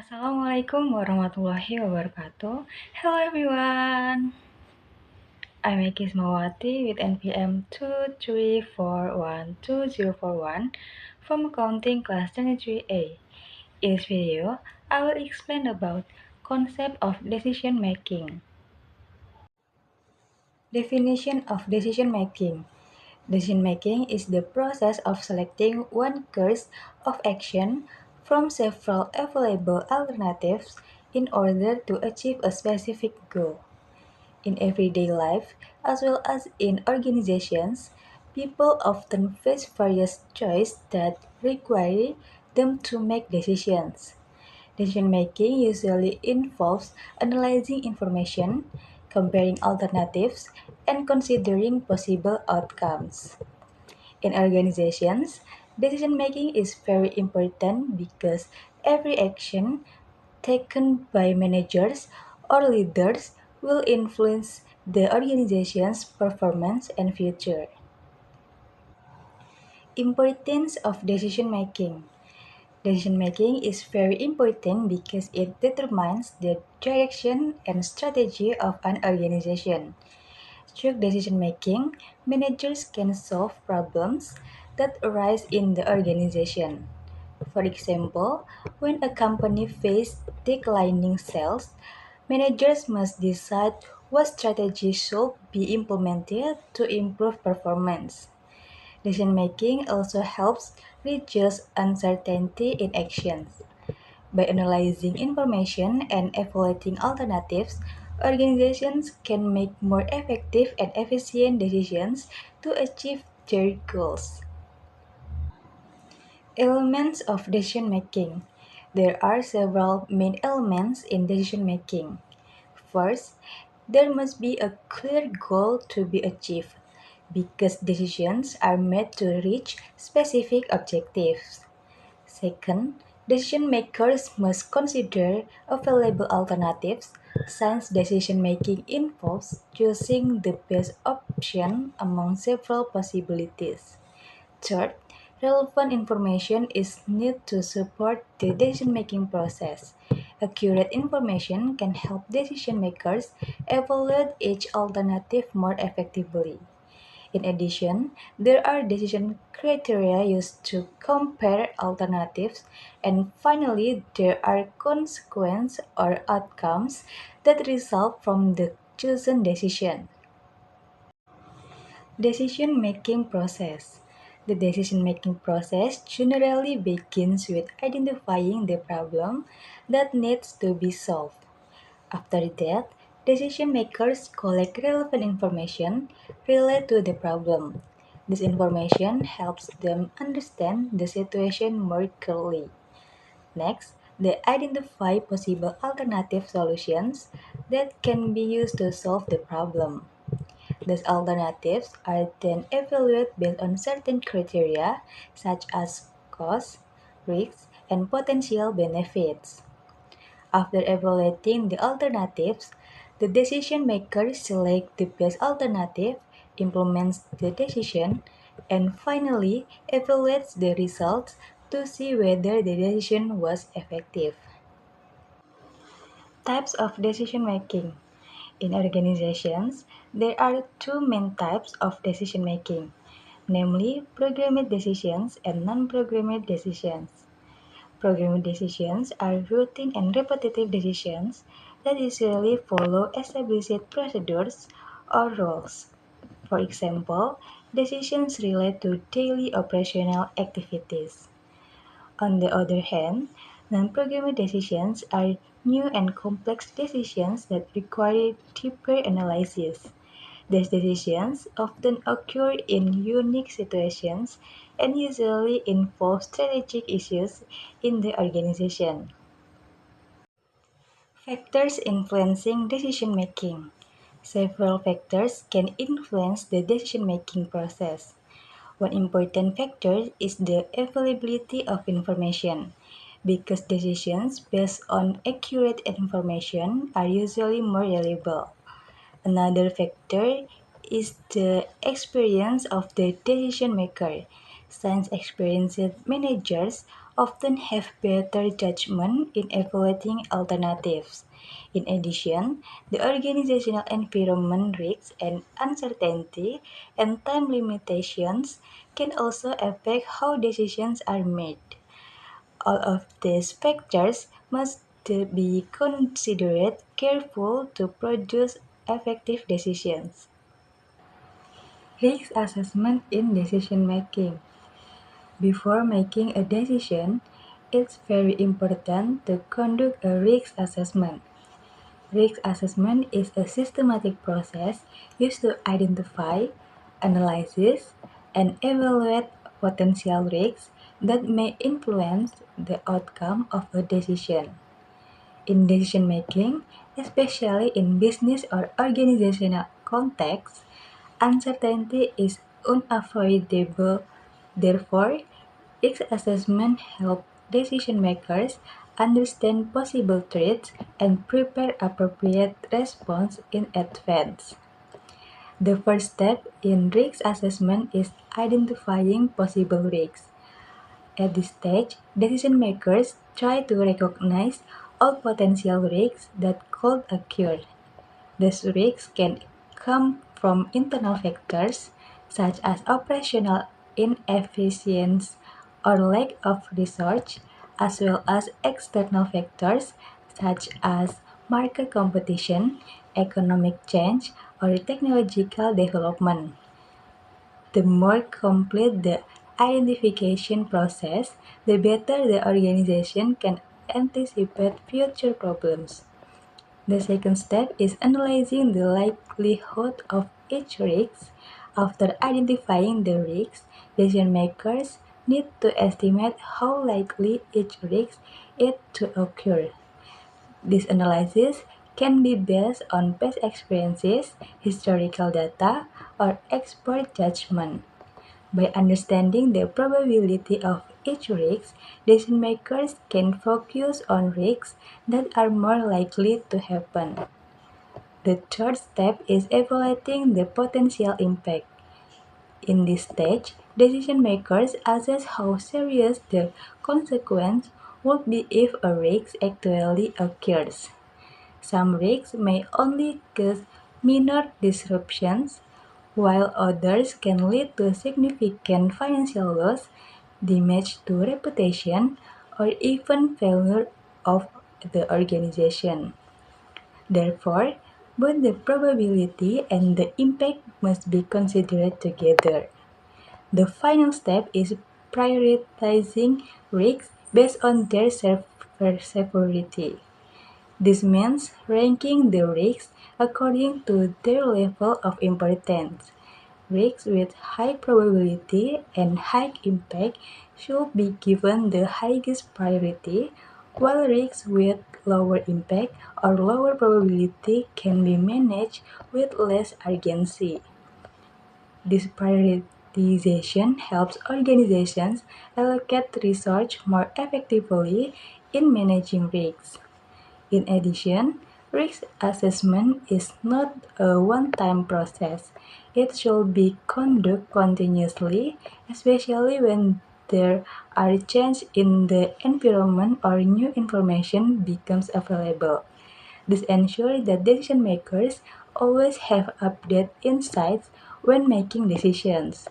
Assalamualaikum warahmatullahi wabarakatuh. Hello everyone. I'm Eki Ismawati with NPM 2341241 from Accounting Class 23A. In this video, I will explain about concept of decision making. Definition of decision making. Decision making is the process of selecting one course of action from several available alternatives in order to achieve a specific goal. In everyday life, as well as in organizations, people often face various choices that require them to make decisions. Decision making usually involves analyzing information, comparing alternatives, and considering possible outcomes. In organizations, decision making is very important because every action taken by managers or leaders will influence the organization's performance and future. Importance of decision making. Decision making is very important because it determines the direction and strategy of an organization. Through decision making, managers can solve problems that arise in the organization. For example, when a company faces declining sales, managers must decide what strategy should be implemented to improve performance. Decision making also helps reduce uncertainty in actions. By analyzing information and evaluating alternatives, organizations can make more effective and efficient decisions to achieve their goals. Elements of decision making. There are several main elements in decision making. First, there must be a clear goal to be achieved because decisions are made to reach specific objectives. Second, decision makers must consider available alternatives since decision making involves choosing the best option among several possibilities. Third, relevant information is needed to support the decision-making process. Accurate information can help decision makers evaluate each alternative more effectively. In addition, there are decision criteria used to compare alternatives, and finally, there are consequences or outcomes that result from the chosen decision. Decision-making process. The decision-making process generally begins with identifying the problem that needs to be solved. After that, decision makers collect relevant information related to the problem. This information helps them understand the situation more clearly. Next, they identify possible alternative solutions that can be used to solve the problem. These alternatives are then evaluated based on certain criteria such as cost, risks, and potential benefits. After evaluating the alternatives, the decision maker selects the best alternative, implements the decision, and finally evaluates the results to see whether the decision was effective. Types of decision making. In organizations, there are two main types of decision making, namely programmed decisions and non-programmed decisions. Programmed decisions are routine and repetitive decisions that usually follow established procedures or rules. For example, decisions relate to daily operational activities. On the other hand, non-programmed decisions are new and complex decisions that require deeper analysis. These decisions often occur in unique situations and usually involve strategic issues in the organization. Factors influencing decision making. Several factors can influence the decision making process. One important factor is the availability of information, because decisions based on accurate information are usually more reliable. Another factor is the experience of the decision maker, since experienced managers often have better judgment in evaluating alternatives. In addition, the organizational environment risks and uncertainty and time limitations can also affect how decisions are made. All of these factors must be considered careful to produce effective decisions. Risk assessment in decision making. Before making a decision, it's very important to conduct a risk assessment. Risk assessment is a systematic process used to identify, analyze, and evaluate potential risks that may influence the outcome of a decision. In decision making, especially in business or organizational contexts, uncertainty is unavoidable. Therefore, risk assessment helps decision makers understand possible threats and prepare appropriate response in advance. The first step in risk assessment is identifying possible risks. At this stage, decision makers try to recognize all potential risks that could occur. These risks can come from internal factors such as operational inefficiency or lack of research, as well as external factors such as market competition, economic change, or technological development. The more complete the identification process, the better the organization can anticipate future problems. The second step is analyzing the likelihood of each risk. After identifying the risks, decision makers need to estimate how likely each risk is to occur. This analysis can be based on past experiences, historical data, or expert judgment. By understanding the probability of each risk, decision makers can focus on risks that are more likely to happen. The third step is evaluating the potential impact. In this stage, decision makers assess how serious the consequence would be if a risk actually occurs. Some risks may only cause minor disruptions, while others can lead to significant financial loss, damage to reputation, or even failure of the organization. Therefore, both the probability and the impact must be considered together. The final step is prioritizing risks based on their severity. This means ranking the risks according to their level of importance. Risks with high probability and high impact should be given the highest priority, while risks with lower impact or lower probability can be managed with less urgency. This prioritization helps organizations allocate research more effectively in managing risks. In addition, risk assessment is not a one-time process. It should be conducted continuously, especially when there are changes in the environment or new information becomes available. This ensures that decision makers always have updated insights when making decisions.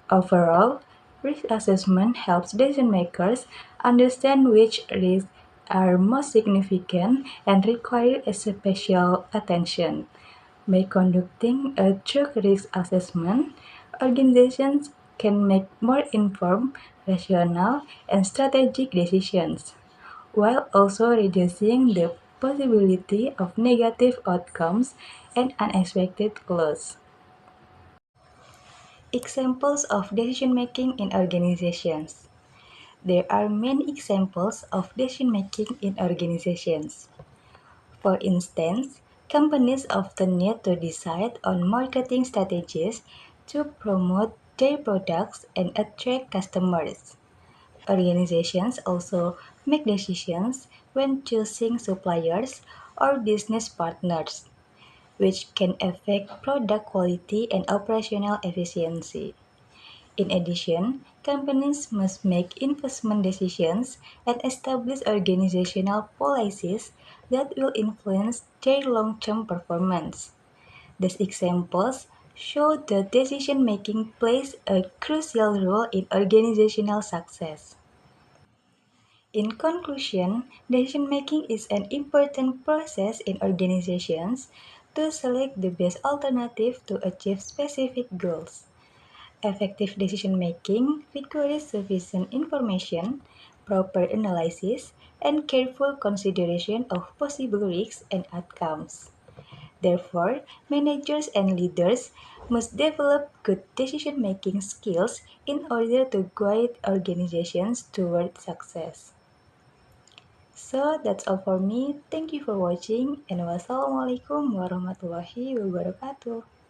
Overall, risk assessment helps decision makers understand which risks are most significant and require a special attention. By conducting a true risk assessment, organizations can make more informed, rational, and strategic decisions, while also reducing the possibility of negative outcomes and unexpected loss. Examples of decision making in organizations. There are many examples of decision making in organizations. For instance, companies often need to decide on marketing strategies to promote their products and attract customers. Organizations also make decisions when choosing suppliers or business partners, which can affect product quality and operational efficiency. In addition, companies must make investment decisions and establish organizational policies that will influence their long-term performance. These examples show that decision making plays a crucial role in organizational success. In conclusion, decision making is an important process in organizations to select the best alternative to achieve specific goals. Effective decision making requires sufficient information, proper analysis, and careful consideration of possible risks and outcomes. Therefore, managers and leaders must develop good decision making skills in order to guide organizations toward success. So that's all for me. Thank you for watching and wassalamualaikum warahmatullahi wabarakatuh.